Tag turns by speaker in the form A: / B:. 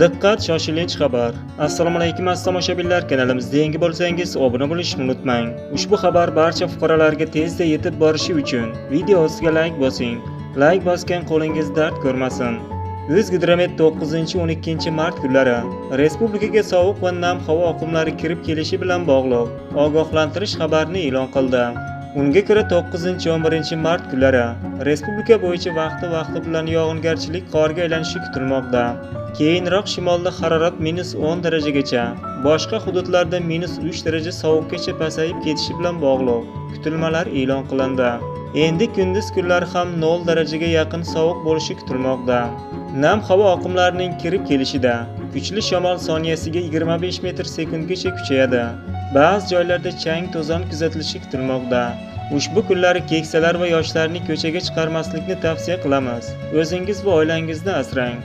A: Diqqat, shoshilinch xabar. Assalomu alaykum aziz tomoshabinlar, kanalimizda yangi bo'lsangiz obuna bo'lishni unutmang. Ushbu xabar barcha fuqarolarga tezda yetib borishi uchun video ostiga like bosing. Like bosgan qo'lingiz dard ko'rmasin. O'zgidromet 9-12 mart kunlari respublikaga sovuq va nam havo oqimlari kirib kelishi bilan bog'liq ogohlantirish xabarini e'lon qildi. Unga ko'ra 9-11 mart kunlari respublika bo'yicha vaqti bilan yog'ingarchilik qorga aylanishi kutilmoqda. Keyinroq shimolda harorat -10 darajagacha, boshqa hududlarda -3 daraja sovuqgacha pasayib ketishi bilan bog'liq kutilmalar e'lon qilindi. Endi kunduz kunlari ham 0 darajaga yaqin sovuq bo'lishi kutilmoqda. Nam havo oqimlarining kirib kelishida kuchli shamol soniyasiga 25 metr/sekundgacha kuchayadi. Ba'zi joylarda chang-to'zon kuzatilishi kutilmoqda. Ushbu kunlari keksalar va yoshlarni ko'chaga chiqarmaslikni tavsiya qilamiz. O'zingiz va oilangizni asrang.